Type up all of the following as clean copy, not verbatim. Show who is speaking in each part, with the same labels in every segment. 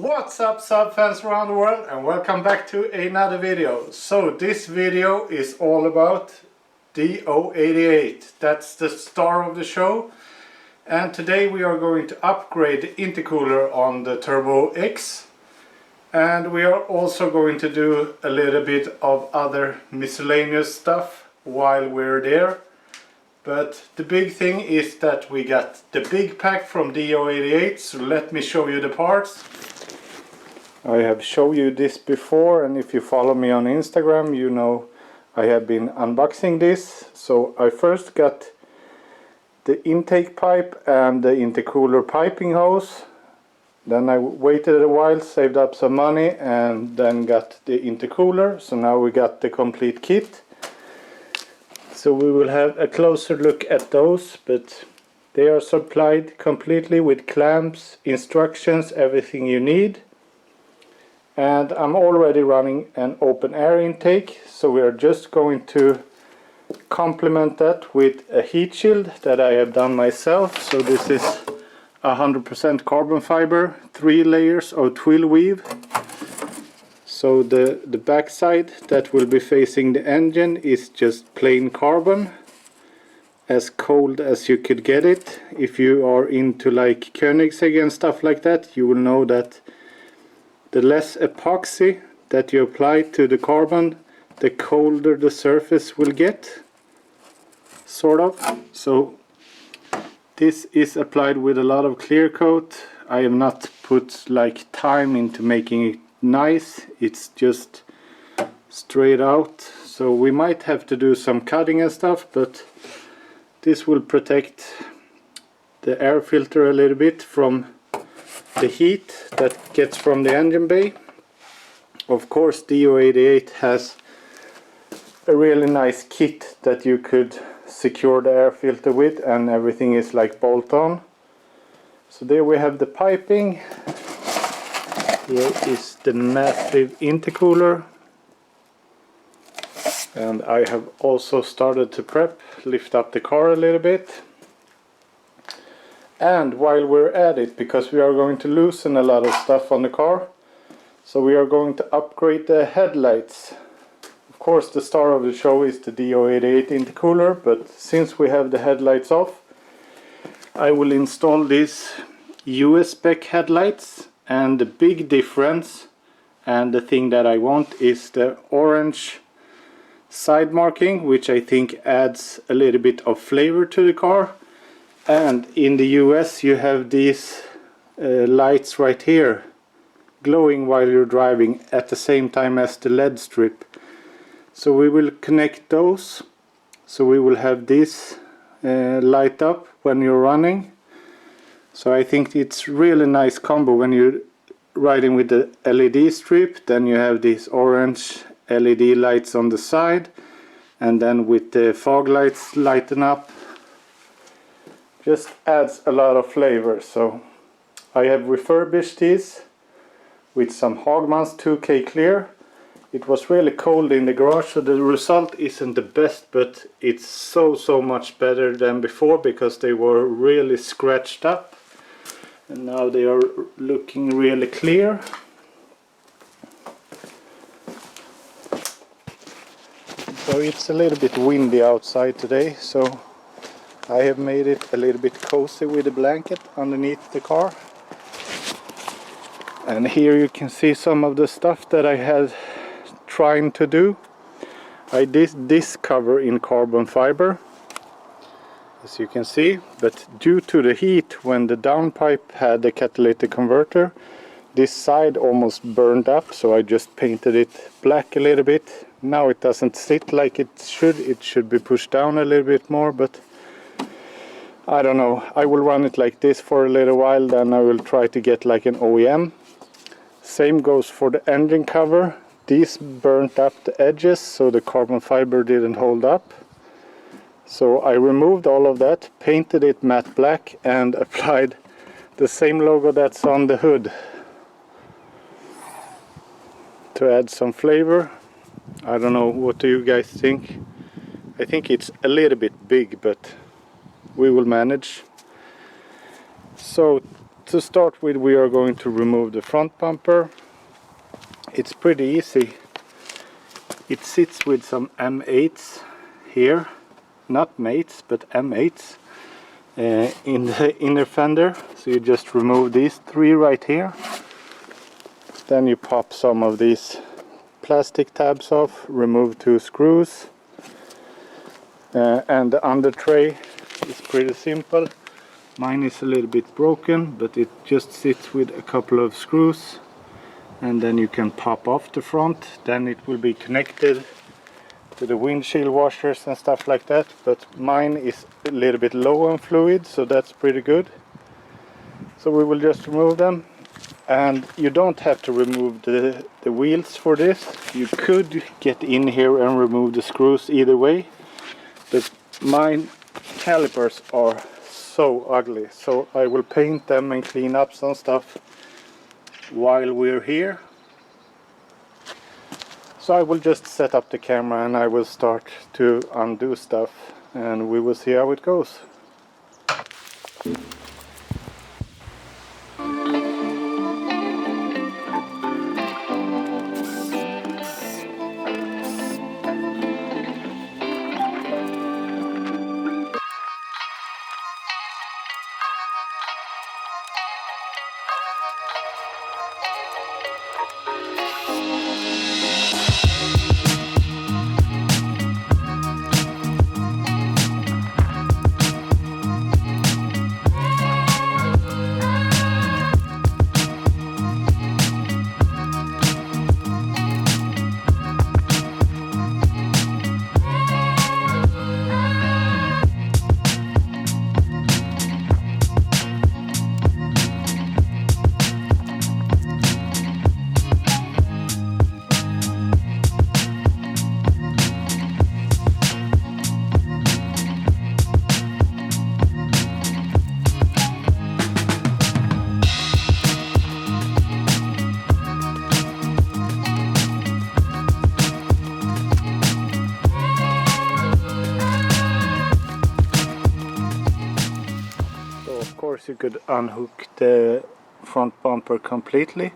Speaker 1: What's up Saab fans around the world, and welcome back to another video. So this video is all about DO88. That's the star of the show. And today we are going to upgrade the intercooler on the TurboX. And we are also going to do a little bit of other miscellaneous stuff while we're there. But the big thing is that we got the BigPack from DO88, so let me show you the parts. I have shown you this before, and if you follow me on Instagram you know I have been unboxing this. So I first got the intake pipe and the intercooler piping hose. Then I waited a while, saved up some money, and then got the intercooler. So now we got the complete kit. So we will have a closer look at those, but they are supplied completely with clamps, instructions, everything you need. And I'm already running an open air intake, so we are just going to complement that with a heat shield that I have done myself. So this is 100% carbon fiber, 3 layers of twill weave. So the back side that will be facing the engine is just plain carbon, as cold as you could get it. If you are into like Koenigsegg and stuff like that, you will know that the less epoxy that you apply to the carbon, the colder the surface will get, sort of. So this is applied with a lot of clear coat. I have not put like time into making it nice, it's just straight out. So we might have to do some cutting and stuff, but this will protect the air filter a little bit from the heat that gets from the engine bay. Of course DO88 has a really nice kit that you could secure the air filter with, and everything is like bolt on. So there we have the piping. Here is the massive intercooler, and I have also started to lift up the car a little bit. And while we're at it, because we are going to loosen a lot of stuff on the car, so we are going to upgrade the headlights. Of course the star of the show is the DO88 intercooler, but since we have the headlights off, I will install these US spec headlights. And the big difference, and the thing that I want, is the orange side marking, which I think adds a little bit of flavor to the car. And in the US you have these lights right here glowing while you're driving at the same time as the LED strip. So we will connect those, so we will have this light up when you're running. So I think it's really nice combo when you're riding with the LED strip, then you have these orange LED lights on the side, and then with the fog lights lighten up. Just adds a lot of flavor. So I have refurbished these with some Hagmans 2K clear. It was really cold in the garage, so the result isn't the best, but it's so much better than before, because they were really scratched up and now they are looking really clear. So it's a little bit windy outside today, so I have made it a little bit cozy with a blanket underneath the car. And here you can see some of the stuff that I had trying to do. I did this cover in carbon fiber, as you can see, but due to the heat, when the downpipe had the catalytic converter, this side almost burned up, so I just painted it black a little bit. Now it doesn't sit like it should be pushed down a little bit more, but I don't know, I will run it like this for a little while, then I will try to get like an OEM. Same goes for the engine cover. These burnt up the edges, so the carbon fiber didn't hold up. So I removed all of that, painted it matte black, and applied the same logo that's on the hood to add some flavor. I don't know, what do you guys think? I think it's a little bit big, but we will manage. So to start with, we are going to remove the front bumper. It's pretty easy. It sits with some M8s here, not mates but M8s in the inner fender. So you just remove these 3 right here. Then you pop some of these plastic tabs off, remove 2 screws, and the under tray is pretty simple. Mine is a little bit broken, but it just sits with a couple of screws, and then you can pop off the front. Then it will be connected to the windshield washers and stuff like that, but mine is a little bit low on fluid, so that's pretty good. So we will just remove them, and you don't have to remove the wheels for this. You could get in here and remove the screws either way, but mine calipers are so ugly, so I will paint them and clean up some stuff while we're here. So I will just set up the camera and I will start to undo stuff, and we will see how it goes. You could unhook the front bumper completely,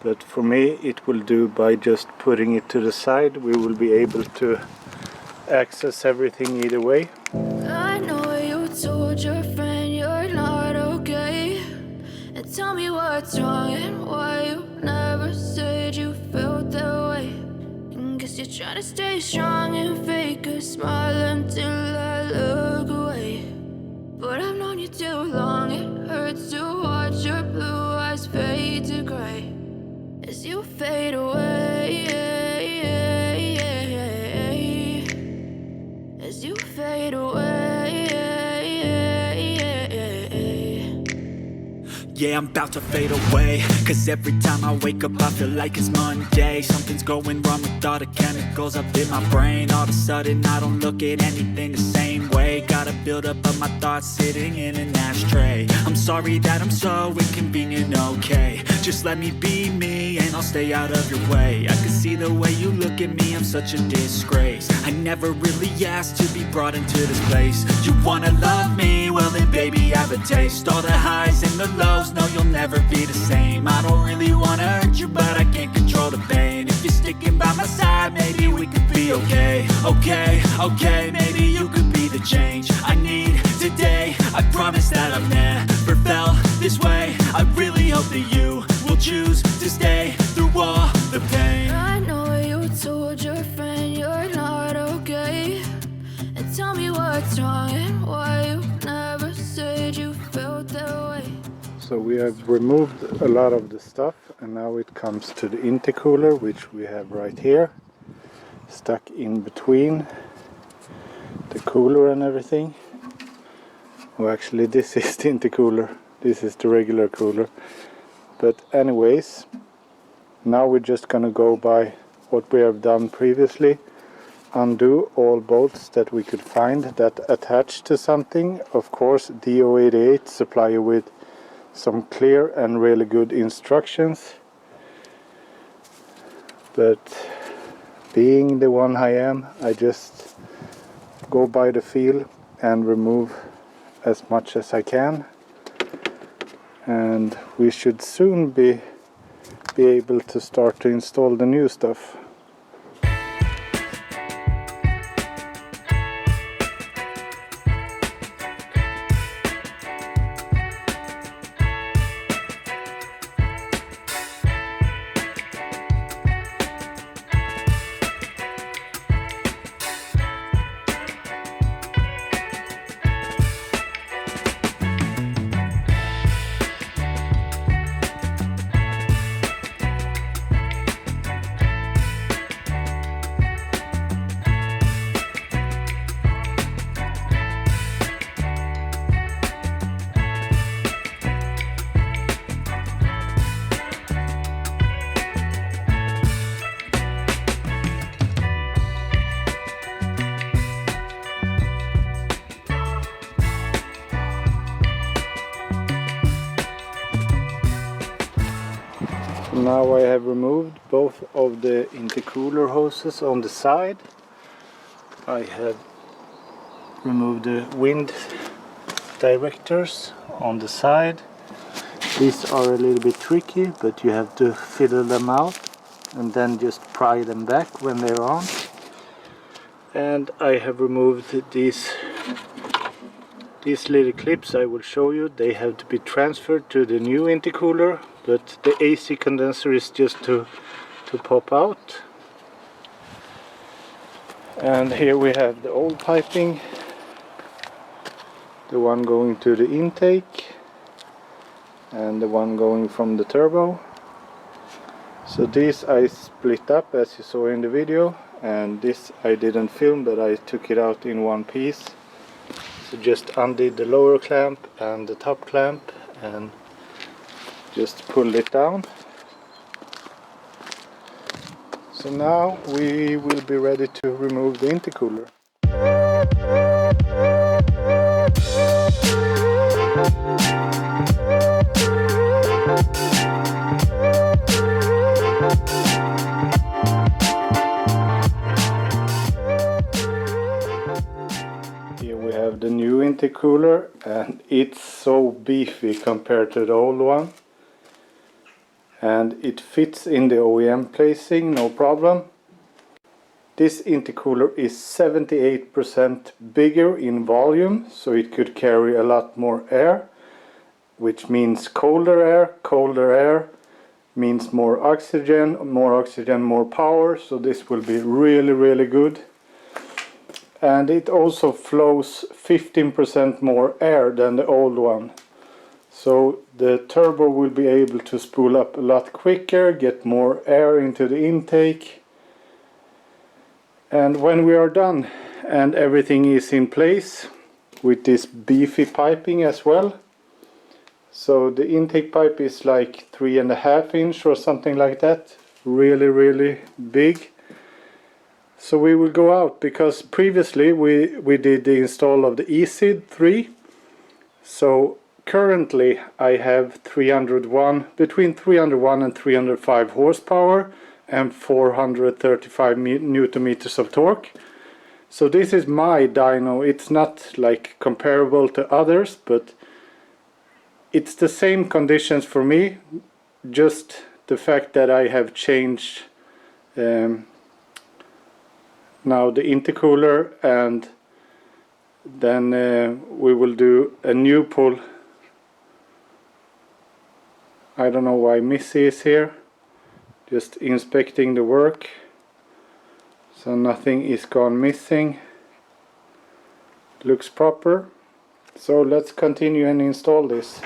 Speaker 1: but for me it will do by just putting it to the side. We will be able to access everything either way.
Speaker 2: I know you told your friend you're not okay, and tell me what's wrong and why you never said you felt that way. And guess you're trying to stay strong and fake a smile until I look away. But I've known you too long, it hurts to watch your blue eyes fade to gray as you fade away, as you fade away.
Speaker 3: Yeah, I'm about to fade away, cause every time I wake up I feel like it's Monday. Something's going wrong with all the chemicals up in my brain. All of a sudden I don't look at anything the same way. Got a buildup of my thoughts sitting in an ashtray. I'm sorry that I'm so inconvenient, okay. Just let me be me and I'll stay out of your way. I can see the way you look at me, I'm such a disgrace. I never really asked to be brought into this place. You wanna love me? Well then baby have a taste. All the highs and the lows, no you'll never be the same. I don't really wanna hurt you but I can't control the pain. If you're sticking by my side maybe we could be okay. Okay, maybe you could be the change I need today. I promise that I've never felt this way. I really hope that you will choose to stay through all the pain.
Speaker 2: I know you told your friend you're not okay, and tell me what's wrong and why you never said you felt that way.
Speaker 1: So we have removed a lot of the stuff, and now it comes to the intercooler, which we have right here, stuck in between the cooler and everything. Well, actually this is the intercooler, this is the regular cooler. But anyways, now we're just gonna go by what we have done previously. Undo all bolts that we could find that attach to something. Of course, DO88 supply you with some clear and really good instructions. But being the one I am, I just go by the feel and remove as much as I can. and we should soon be able to start to install the new stuff. Now I have removed both of the intercooler hoses on the side. I have removed the wind directors on the side. These are a little bit tricky, but you have to fiddle them out and then just pry them back when they're on. And I have removed these little clips I will show you. They have to be transferred to the new intercooler, but the AC condenser is just to pop out. And here we have the old piping, the one going to the intake and the one going from the turbo. So these I split up as you saw in the video, and this I didn't film, but I took it out in one piece. So just undid the lower clamp and the top clamp and just pulled it down. So now we will be ready to remove the intercooler. Here we have the new intercooler, and it's so beefy compared to the old one. And it fits in the OEM placing, no problem. This intercooler is 78% bigger in volume, so it could carry a lot more air, which means colder air. Colder air means more oxygen, more power, so this will be really, really good. And it also flows 15% more air than the old one. So the turbo will be able to spool up a lot quicker, get more air into the intake. And when we are done and everything is in place with this beefy piping as well. So the intake pipe is like 3.5 inch or something like that. Really, really big. So we will go out, because previously we did the install of the ECID 3. So currently I have between 301 and 305 horsepower and 435 newton meters of torque. So this is my dyno. It's not like comparable to others, but it's the same conditions for me. Just the fact that I have changed now the intercooler, and then we will do a new pull. I don't know why Missy is here, just inspecting the work, so nothing is gone missing. Looks proper. So let's continue and install this.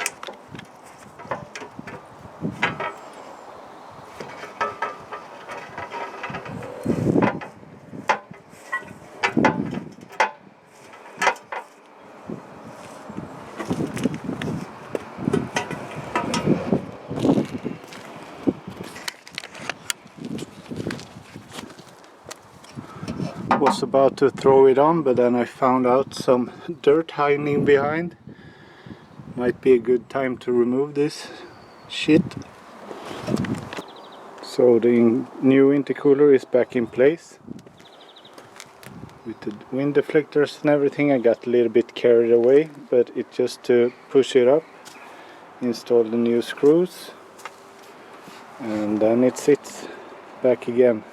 Speaker 1: Was about to throw it on, but then I found out some dirt hiding behind. Might be a good time to remove this shit. So the new intercooler is back in place with the wind deflectors and everything. I got a little bit carried away, but it's just to push it up. install the new screws, and then it sits back again.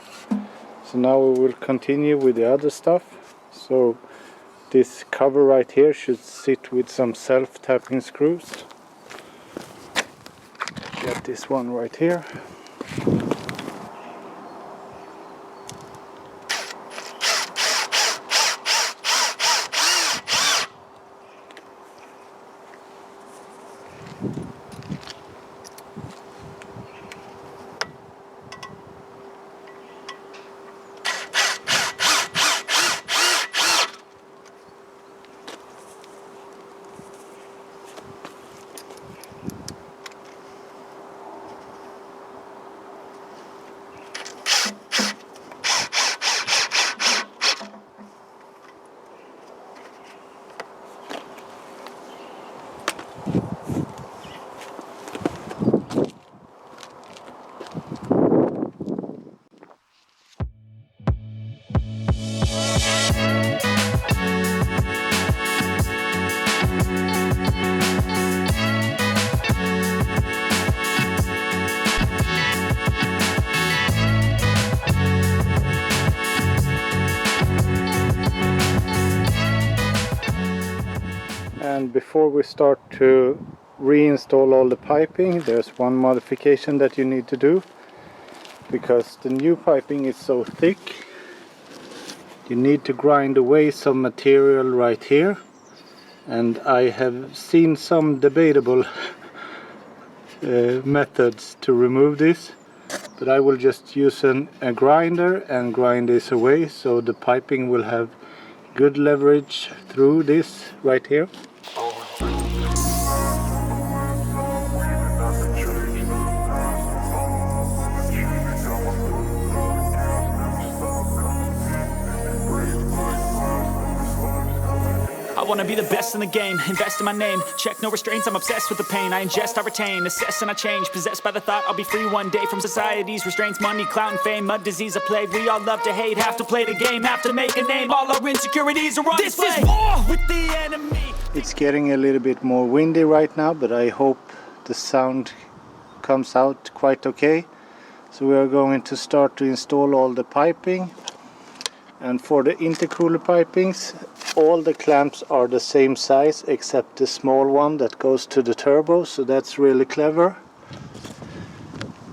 Speaker 1: So now we will continue with the other stuff. So this cover right here should sit with some self-tapping screws. Get this one right here. And before we start to reinstall all the piping, there's one modification that you need to do, because the new piping is so thick. You need to grind away some material right here, and I have seen some debatable methods to remove this, but I will just use a grinder and grind this away, so the piping will have good leverage through this right here.
Speaker 3: I wanna be the best in the game, invest in my name. Check no restraints, I'm obsessed with the pain. I ingest, I retain, assess and I change. Possessed by the thought I'll be free one day from society's restraints. Money, clout and fame, mud, disease, a plague. We all love to hate, have to play the game, have to make a name. All our insecurities are on display. This is war with the enemy.
Speaker 1: It's getting a little bit more windy right now, but I hope the sound comes out quite okay. So we are going to start to install all the piping. And for the intercooler pipings, all the clamps are the same size except the small one that goes to the turbo, so that's really clever.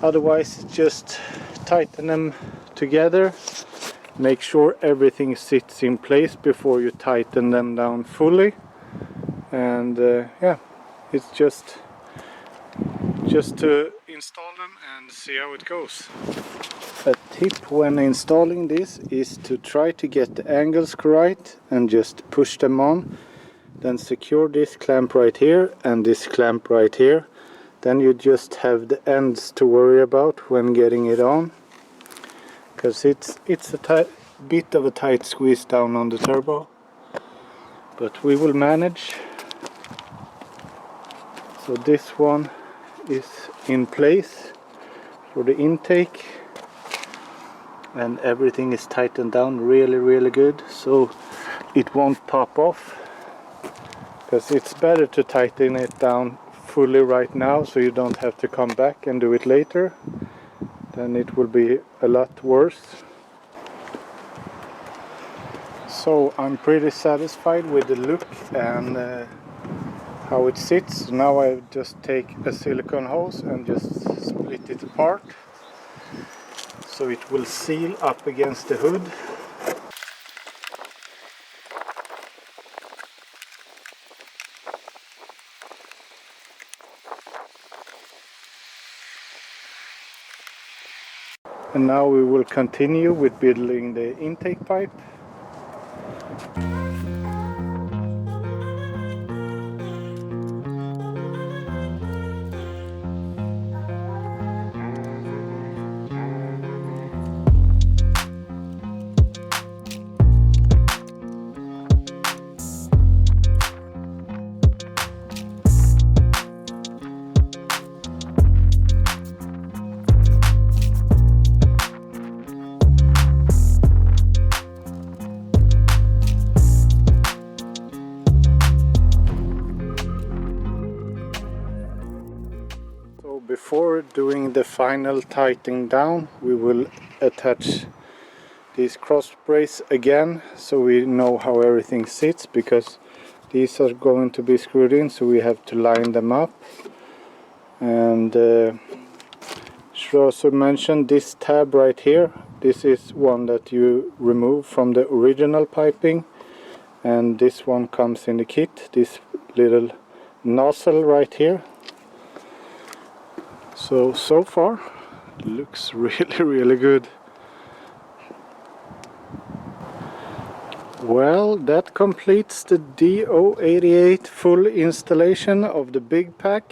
Speaker 1: Otherwise, just tighten them together, make sure everything sits in place before you tighten them down fully. And yeah, it's just to install them and see how it goes. A tip when installing this is to try to get the angles right and just push them on. Then secure this clamp right here and this clamp right here. Then you just have the ends to worry about when getting it on. Because it's a bit of a tight squeeze down on the turbo. But we will manage. So this one is in place for the intake. And everything is tightened down really good, so it won't pop off, because it's better to tighten it down fully right now so you don't have to come back and do it later. Then it will be a lot worse. So I'm pretty satisfied with the look and how it sits. Now I just take a silicone hose and just split it apart, so it will seal up against the hood. And now we will continue with building the intake pipe. before doing the final tightening down, we will attach these cross brace again so we know how everything sits, because these are going to be screwed in, so we have to line them up. And should also mention this tab right here. This is one that you remove from the original piping, and this one comes in the kit, this little nozzle right here. So far looks really good. Well, that completes the DO88 full installation of the BigPack.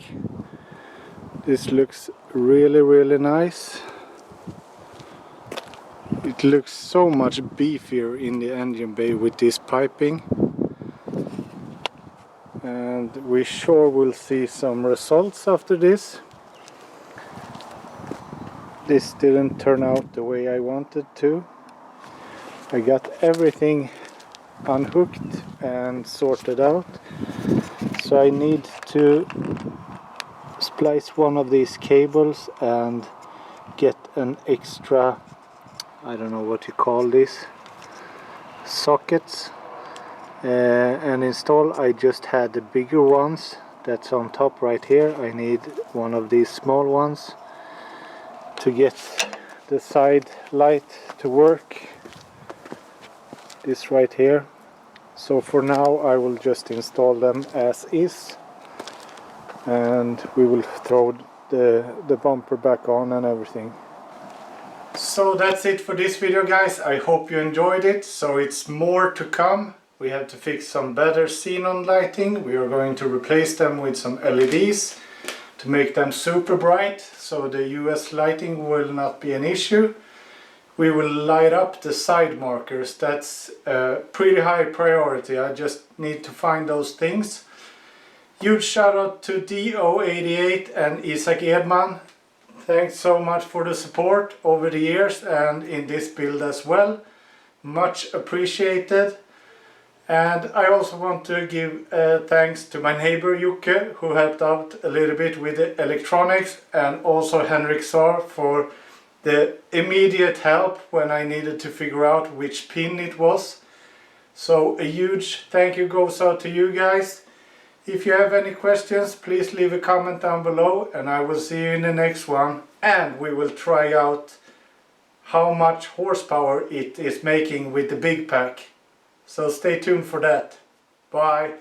Speaker 1: This looks really nice. It looks so much beefier in the engine bay with this piping, and we sure will see some results after this. This didn't turn out the way I wanted to. I got everything unhooked and sorted out, so I need to splice one of these cables and get an extra, I don't know what you call this, sockets, and install. I just had the bigger ones that's on top right here. I need one of these small ones to get the side light to work, this right here. So for now I will just install them as is, and we will throw the bumper back on and everything. So that's it for this video, guys. I hope you enjoyed it. So it's more to come. We have to fix some better xenon lighting. We are going to replace them with some LEDs to make them super bright, so the US lighting will not be an issue. We will light up the side markers. That's a pretty high priority. I just need to find those things. Huge shout out to DO88 and Isaac Edman. Thanks so much for the support over the years and in this build as well. Much appreciated. And I also want to give thanks to my neighbor Jocke, who helped out a little bit with the electronics, and also Henrik Saar for the immediate help when I needed to figure out which pin it was. So a huge thank you goes out to you guys. If you have any questions, please leave a comment down below, and I will see you in the next one. And we will try out how much horsepower it is making with the BigPack. So stay tuned for that. Bye.